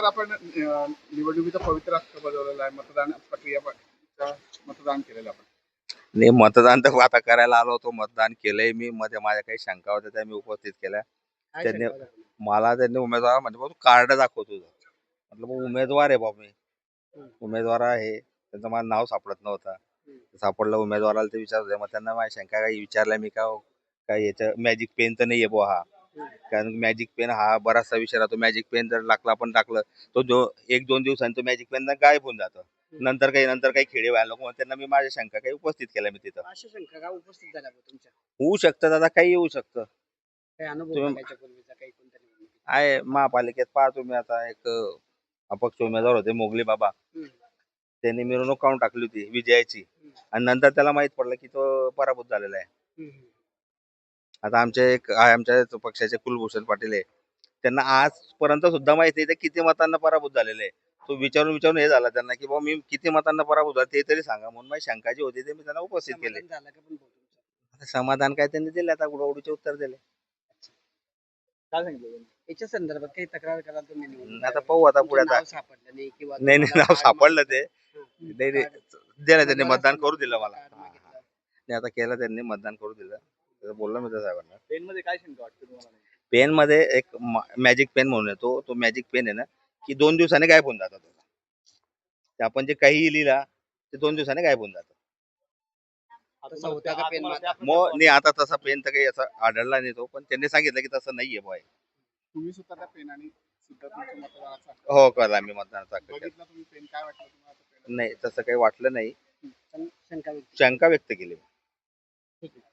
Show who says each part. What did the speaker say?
Speaker 1: सांगणार आपण निवडणुकीचा पवित्र हक्क बजावलेला आहे, मतदान प्रक्रिया मतदान केलेलं आपण.
Speaker 2: नाही, मतदान तर आता करायला आलो होतो, मतदान केलंय मी. मध्ये माझ्या काही शंका होत्या त्या मी उपस्थित केल्या.
Speaker 1: काय
Speaker 2: त्यांनी
Speaker 1: शंका होत्या?
Speaker 2: मला त्यांनी उमेदवार म्हणजे तू कार्ड दाखव तुझं. म्हटलं मग उमेदवार आहे बाबा मी, उमेदवार आहे. त्यांचं मला नाव सापडत नव्हतं. सापडलं उमेदवाराला ते विचारत होते. मग त्यांना माझ्या शंका काही विचारल्या मी का काय याचं मॅजिक पेन तर नाही आहे बुवा हा. कारण मॅजिक पेन हा बराचसा विषय राहतो. मॅजिक पेन जर आपण टाकलं तो जो 1-2 दिवसांनी तो मॅजिक पेन गायब होऊन जातं. नंतर काही खेडे व्हायला नको. त्यांना मी माझ्या शंका काही उपस्थित केल्या मी तिथं.
Speaker 1: अशा शंका का उपस्थित झाल्या बा तुमच्या?
Speaker 2: होऊ शकतं दादा, काही येऊ शकतं.
Speaker 1: काही अनुभव
Speaker 2: तुम्ही-
Speaker 1: बघायच्या पूर्वीचा काही कोणत्या निवडणुकीत?
Speaker 2: आहे महापालिकेत पहा तुम्ही आता एक अपक्ष उमेदवार होते मोगली बाबा. त्यांनी मिरवणूक काढून टाकली होती विजयाची आणि नंतर त्याला माहित पडलं की तो पराभूत झालेला आहे. आता आमच्या पक्षाचे कुलभूषण पाटील आहे. त्यांना आजपर्यंत सुद्धा माहित नाही ते किती मतांना पराभूत झालेले आहे. तो विचारून हे झाला त्यांना की बाबा मी किती मतांना पराभूत झाला ते तरी सांगा. म्हणून माझी शंका जी होती ते मी त्यांना उपस्थित केले.
Speaker 1: समाधान झालं का पण भाऊ तुमचं?
Speaker 2: आता समाधान काय त्यांनी दिले, आता उडवडीचे उत्तर दिले.
Speaker 1: काय सांगितलं त्यांनी? याच्या संदर्भात काही तक्रार कराल तुम्ही निवडणूक
Speaker 2: आता पाहू आता पुढे
Speaker 1: तुमचं
Speaker 2: आता.
Speaker 1: नाव सापडलं नाही किंवा
Speaker 2: नाही
Speaker 1: तुम्हाला
Speaker 2: नाव
Speaker 1: कार्ड
Speaker 2: सापडलं ते.
Speaker 1: मागितलं.
Speaker 2: नाही
Speaker 1: कार्ड-
Speaker 2: दिलं त्यांनी
Speaker 1: उमेदवाराला
Speaker 2: मतदान करू
Speaker 1: सांगितलं,
Speaker 2: दिलं मला.
Speaker 1: कार्ड मागितलं.
Speaker 2: नाही आता केलं त्यांनी मतदान करू दिलं. तर बोललो मी त्या साहेबांना.
Speaker 1: पेन मध्ये काय शंका वाटतं तुम्हाला?
Speaker 2: पेन मध्ये एक मॅजिक पेन म्हणून येतो. तो मॅजिक पेन आहे ना की 2 दिवसांनी गायब होऊन जातात. ते आपण जे काही लिहिला ते 2 दिवसांनी गायब होऊन जातं.
Speaker 1: तसा होता का पेन माझा?
Speaker 2: मग नाही आता तसा पेन तर काही असा आढळला नाही तो, पण त्यांनी सांगितलं की तसं नाहीये बॉय. तुम्ही सुद्धा त्या पेनाने सुद्धा तुमच्या मतदानाचा हक्क. हो कळला मी मतदानाचा हक्क केला. बघितलं तुम्ही पेन, काय वाटलं तुम्हाला? नाही तसं काही वाटलं नाही.
Speaker 1: शंका व्यक्त
Speaker 2: शंका व्यक्त केली.
Speaker 1: ठीक आहे.